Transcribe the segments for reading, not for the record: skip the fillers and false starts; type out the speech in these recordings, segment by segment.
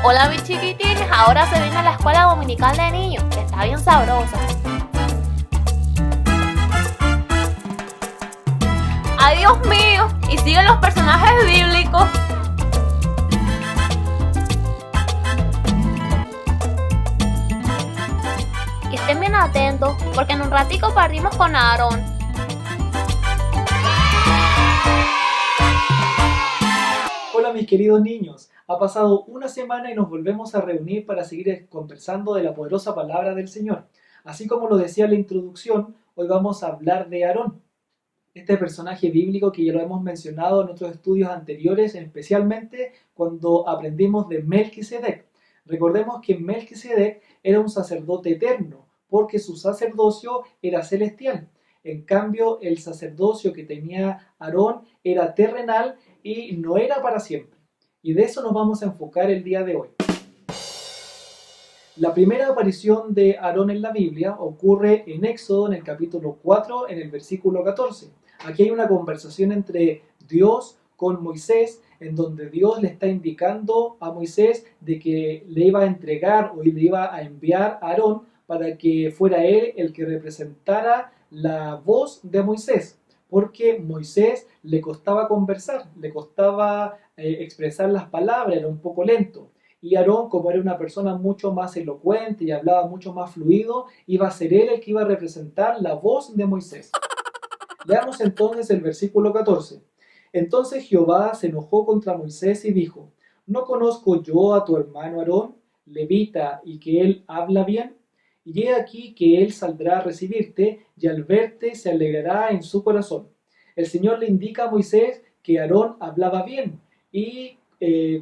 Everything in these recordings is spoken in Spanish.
Hola mis chiquitines, ahora se viene la escuela dominical de niños, que está bien sabrosa. ¡Ay, Dios mío! Y siguen los personajes bíblicos. Y estén bien atentos, porque en un ratico partimos con Aarón. Hola mis queridos niños, ha pasado una semana y nos volvemos a reunir para seguir conversando de la poderosa palabra del Señor. Así como lo decía la introducción, hoy vamos a hablar de Aarón, este personaje bíblico que ya lo hemos mencionado en otros estudios anteriores, especialmente cuando aprendimos de Melquisedec. Recordemos que Melquisedec era un sacerdote eterno, porque su sacerdocio era celestial. En cambio, el sacerdocio que tenía Aarón era terrenal y no era para siempre. Y de eso nos vamos a enfocar el día de hoy. La primera aparición de Aarón en la Biblia ocurre en Éxodo, en el capítulo 4, en el versículo 14. Aquí hay una conversación entre Dios con Moisés, en donde Dios le está indicando a Moisés de que le iba a entregar o le iba a enviar a Aarón para que fuera él el que representara la voz de Moisés, porque Moisés le costaba conversar, le costaba expresar las palabras, era un poco lento. Y Aarón, como era una persona mucho más elocuente y hablaba mucho más fluido, iba a ser él el que iba a representar la voz de Moisés. Leamos entonces el versículo 14. Entonces Jehová se enojó contra Moisés y dijo: ¿No conozco yo a tu hermano Aarón, levita, y que él habla bien? Y he aquí que él saldrá a recibirte, y al verte se alegrará en su corazón. El Señor le indica a Moisés que Aarón hablaba bien, y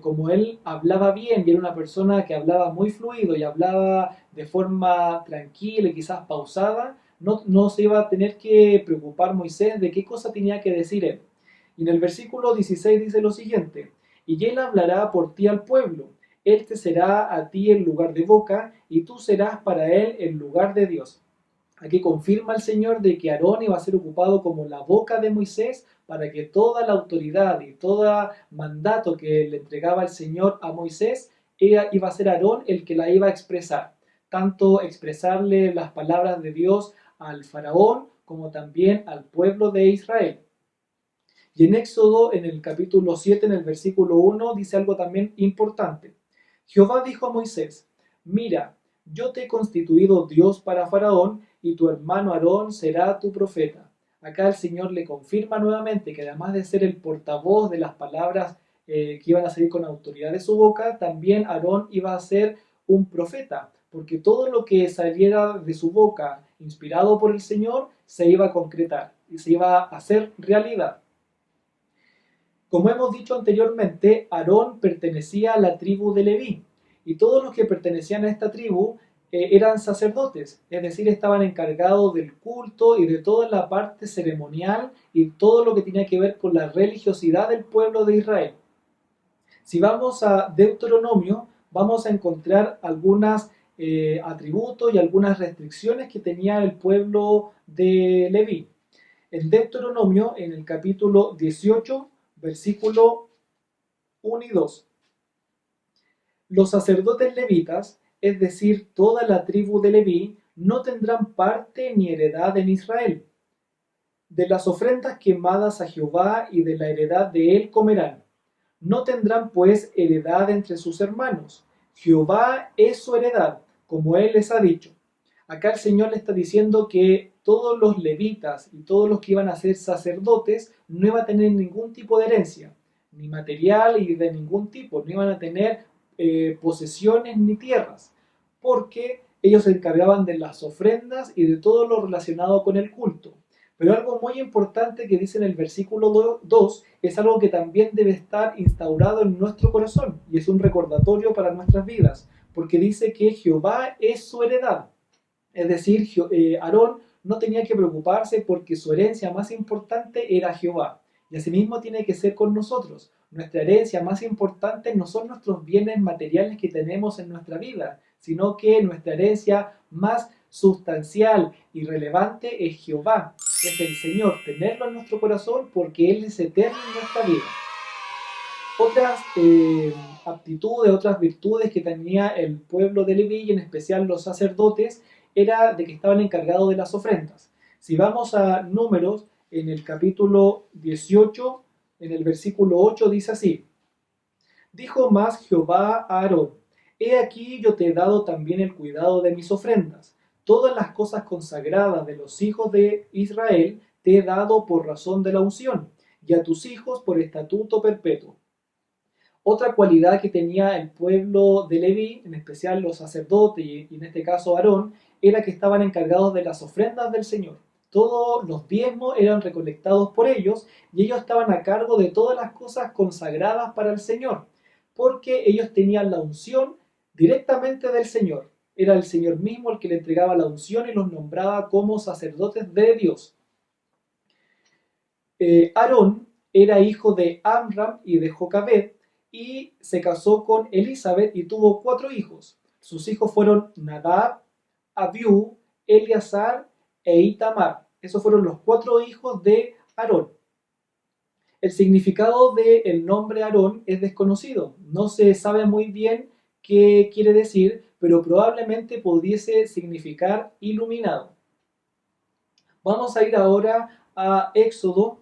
como él hablaba bien y era una persona que hablaba muy fluido y hablaba de forma tranquila y quizás pausada, no se iba a tener que preocupar Moisés de qué cosa tenía que decir él. Y en el versículo 16 dice lo siguiente: y él hablará por ti al pueblo, él te será a ti el lugar de boca, y tú serás para él el lugar de Dios. Aquí confirma el Señor de que Aarón iba a ser ocupado como la boca de Moisés para que toda la autoridad y todo mandato que le entregaba el Señor a Moisés iba a ser Aarón el que la iba a expresar. Tanto expresarle las palabras de Dios al faraón como también al pueblo de Israel. Y en Éxodo, en el capítulo 7, en el versículo 1, dice algo también importante. Jehová dijo a Moisés: mira, yo te he constituido Dios para Faraón, y tu hermano Aarón será tu profeta. Acá el Señor le confirma nuevamente que además de ser el portavoz de las palabras que iban a salir con autoridad de su boca, también Aarón iba a ser un profeta, porque todo lo que saliera de su boca, inspirado por el Señor, se iba a concretar y se iba a hacer realidad. Como hemos dicho anteriormente, Aarón pertenecía a la tribu de Leví, y todos los que pertenecían a esta tribu eran sacerdotes, es decir, estaban encargados del culto y de toda la parte ceremonial y todo lo que tenía que ver con la religiosidad del pueblo de Israel. Si vamos a Deuteronomio, vamos a encontrar algunos atributos y algunas restricciones que tenía el pueblo de Leví. En Deuteronomio, en el capítulo 18, versículo 1 y 2. Los sacerdotes levitas, es decir, toda la tribu de Leví, no tendrán parte ni heredad en Israel. De las ofrendas quemadas a Jehová y de la heredad de él comerán. No tendrán pues heredad entre sus hermanos. Jehová es su heredad, como él les ha dicho. Acá el Señor le está diciendo que todos los levitas y todos los que iban a ser sacerdotes no iban a tener ningún tipo de herencia, ni material y de ningún tipo, no iban a tener posesiones ni tierras, porque ellos se encargaban de las ofrendas y de todo lo relacionado con el culto. Pero algo muy importante que dice en el versículo 2 es algo que también debe estar instaurado en nuestro corazón y es un recordatorio para nuestras vidas, porque dice que Jehová es su heredad. Es decir, Aarón no tenía que preocuparse porque su herencia más importante era Jehová. Y asimismo tiene que ser con nosotros. Nuestra herencia más importante no son nuestros bienes materiales que tenemos en nuestra vida, sino que nuestra herencia más sustancial y relevante es Jehová, es el Señor, tenerlo en nuestro corazón porque Él es eterno en nuestra vida. Otras aptitudes, otras virtudes que tenía el pueblo de Leví, y en especial los sacerdotes, era de que estaban encargados de las ofrendas. Si vamos a Números, en el capítulo 18, en el versículo 8, dice así: Dijo más Jehová a Aarón: He aquí yo te he dado también el cuidado de mis ofrendas. Todas las cosas consagradas de los hijos de Israel te he dado por razón de la unción, y a tus hijos por estatuto perpetuo. Otra cualidad que tenía el pueblo de Leví, en especial los sacerdotes y en este caso Aarón, era que estaban encargados de las ofrendas del Señor. Todos los diezmos eran recolectados por ellos y ellos estaban a cargo de todas las cosas consagradas para el Señor, porque ellos tenían la unción directamente del Señor. Era el Señor mismo el que le entregaba la unción y los nombraba como sacerdotes de Dios. Aarón era hijo de Amram y de Jocabed, y se casó con Elizabeth y tuvo 4 hijos. Sus hijos fueron Nadab, Abiú, Eleazar e Itamar. Esos fueron los 4 hijos de Aarón. El significado del nombre Aarón es desconocido. No se sabe muy bien qué quiere decir, pero probablemente pudiese significar iluminado. Vamos a ir ahora a Éxodo,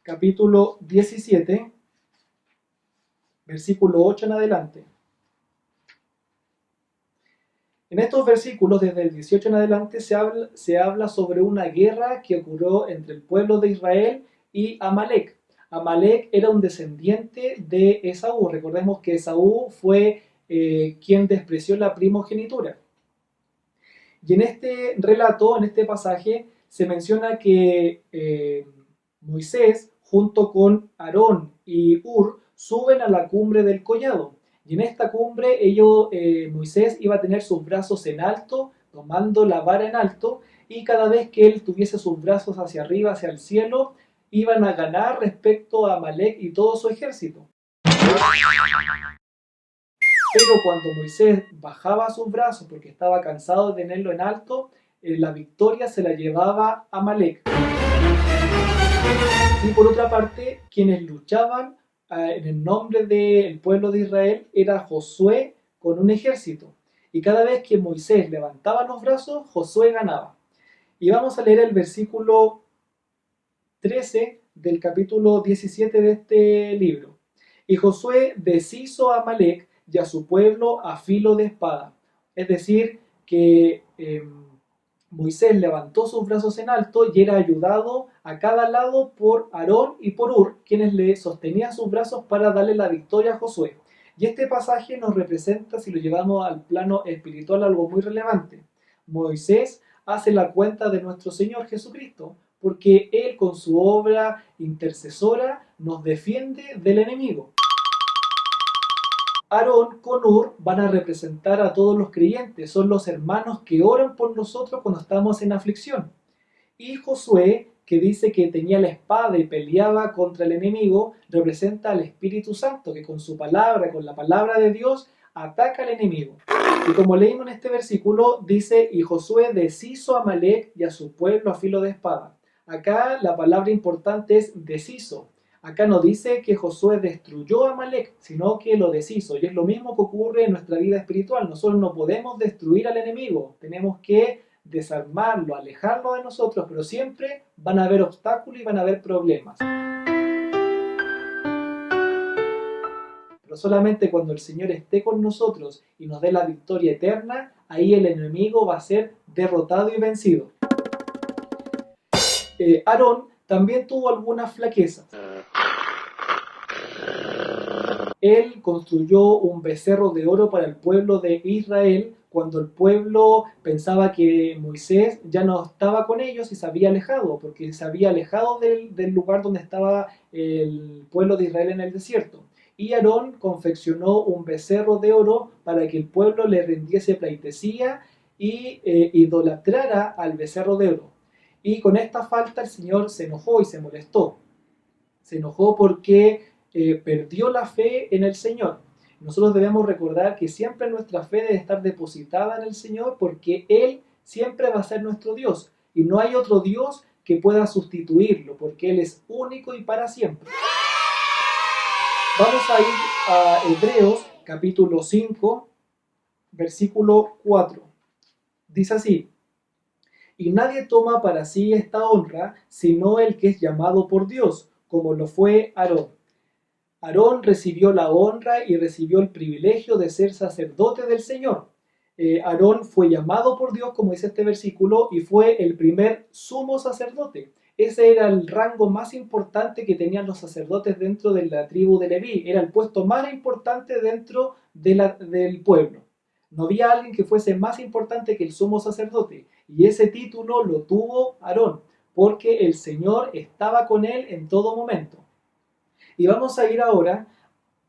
capítulo 17, versículo 8 en adelante. En estos versículos, desde el 18 en adelante, se habla sobre una guerra que ocurrió entre el pueblo de Israel y Amalek. Amalek era un descendiente de Esaú. Recordemos que Esaú fue quien despreció la primogenitura. Y en este relato, en este pasaje, se menciona que Moisés, junto con Aarón y Hur, suben a la cumbre del collado. Y en esta cumbre Moisés iba a tener sus brazos en alto, tomando la vara en alto, y cada vez que él tuviese sus brazos hacia arriba, hacia el cielo, iban a ganar respecto a Amalek y todo su ejército. Pero cuando Moisés bajaba sus brazos porque estaba cansado de tenerlo en alto, la victoria se la llevaba Amalek. Y por otra parte, quienes luchaban en el nombre del pueblo de Israel era Josué con un ejército. Y cada vez que Moisés levantaba los brazos, Josué ganaba. Y vamos a leer el versículo 13 del capítulo 17 de este libro. Y Josué deshizo a Amalek y a su pueblo a filo de espada. Es decir, que Moisés levantó sus brazos en alto y era ayudado a cada lado por Aarón y por Hur, quienes le sostenían sus brazos para darle la victoria a Josué. Y este pasaje nos representa, si lo llevamos al plano espiritual, algo muy relevante. Moisés hace la cuenta de nuestro Señor Jesucristo, porque Él con su obra intercesora nos defiende del enemigo. Aarón con Hur van a representar a todos los creyentes, son los hermanos que oran por nosotros cuando estamos en aflicción. Y Josué, que dice que tenía la espada y peleaba contra el enemigo, representa al Espíritu Santo, que con su palabra, con la palabra de Dios, ataca al enemigo. Y como leímos en este versículo, dice: y Josué deshizo a Amalek y a su pueblo a filo de espada. Acá la palabra importante es deshizo. Acá no dice que Josué destruyó a Amalek, sino que lo deshizo. Y es lo mismo que ocurre en nuestra vida espiritual. Nosotros no podemos destruir al enemigo. Tenemos que desarmarlo, alejarlo de nosotros, pero siempre van a haber obstáculos y van a haber problemas. Pero solamente cuando el Señor esté con nosotros y nos dé la victoria eterna, ahí el enemigo va a ser derrotado y vencido. Aarón también tuvo algunas flaquezas. Él construyó un becerro de oro para el pueblo de Israel cuando el pueblo pensaba que Moisés ya no estaba con ellos y se había alejado, porque se había alejado del lugar donde estaba el pueblo de Israel en el desierto. Y Aarón confeccionó un becerro de oro para que el pueblo le rindiese pleitesía y idolatrara al becerro de oro. Y con esta falta el Señor se enojó y se molestó. Se enojó porque perdió la fe en el Señor. Nosotros debemos recordar que siempre nuestra fe debe estar depositada en el Señor, porque Él siempre va a ser nuestro Dios. Y no hay otro Dios que pueda sustituirlo, porque Él es único y para siempre. Vamos a ir a Hebreos capítulo 5, versículo 4. Dice así: y nadie toma para sí esta honra, sino el que es llamado por Dios, como lo fue Aarón. Aarón recibió la honra y recibió el privilegio de ser sacerdote del Señor. Aarón fue llamado por Dios, como dice este versículo, y fue el primer sumo sacerdote. Ese era el rango más importante que tenían los sacerdotes dentro de la tribu de Leví. Era el puesto más importante dentro del pueblo. No había alguien que fuese más importante que el sumo sacerdote. Y ese título lo tuvo Aarón, porque el Señor estaba con él en todo momento. Y vamos a ir ahora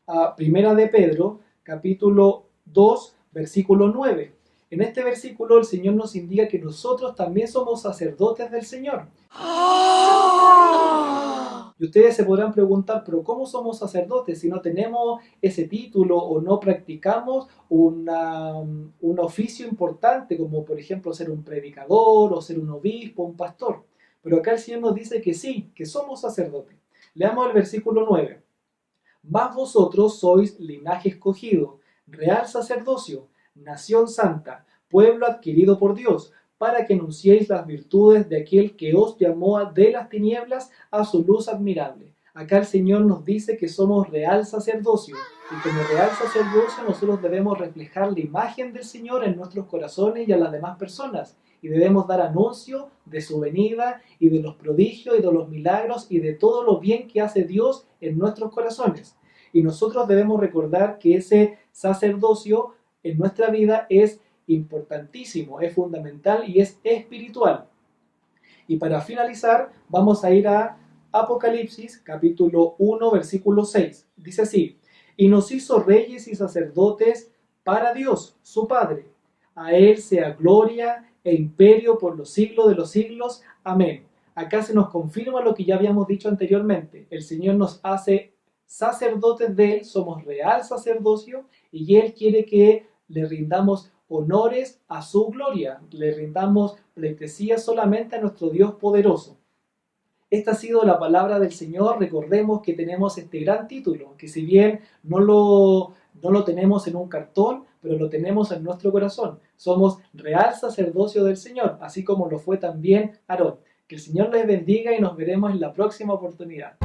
a Primera de Pedro, capítulo 2, versículo 9. En este versículo el Señor nos indica que nosotros también somos sacerdotes del Señor. Y ustedes se podrán preguntar, pero ¿cómo somos sacerdotes si no tenemos ese título o no practicamos un oficio importante, como por ejemplo ser un predicador o ser un obispo, un pastor? Pero acá el Señor nos dice que sí, que somos sacerdotes. Leamos el versículo 9. Mas vosotros sois linaje escogido, real sacerdocio, nación santa, pueblo adquirido por Dios, para que anunciéis las virtudes de aquel que os llamó de las tinieblas a su luz admirable. Acá el Señor nos dice que somos real sacerdocio, y como real sacerdocio nosotros debemos reflejar la imagen del Señor en nuestros corazones y a las demás personas, y debemos dar anuncio de su venida y de los prodigios y de los milagros y de todo lo bien que hace Dios en nuestros corazones. Y nosotros debemos recordar que ese sacerdocio en nuestra vida es importantísimo, es fundamental y es espiritual. Y para finalizar, vamos a ir a Apocalipsis, capítulo 1, versículo 6. Dice así: y nos hizo reyes y sacerdotes para Dios, su Padre. A Él sea gloria e imperio por los siglos de los siglos. Amén. Acá se nos confirma lo que ya habíamos dicho anteriormente. El Señor nos hace sacerdotes de Él, somos real sacerdocio, y Él quiere que le rindamos honores a su gloria, le rindamos pleitesía solamente a nuestro Dios poderoso. Esta ha sido la palabra del Señor. Recordemos que tenemos este gran título, que si bien no lo tenemos en un cartón, pero lo tenemos en nuestro corazón. Somos real sacerdocio del Señor, así como lo fue también Aarón. Que el Señor les bendiga y nos veremos en la próxima oportunidad.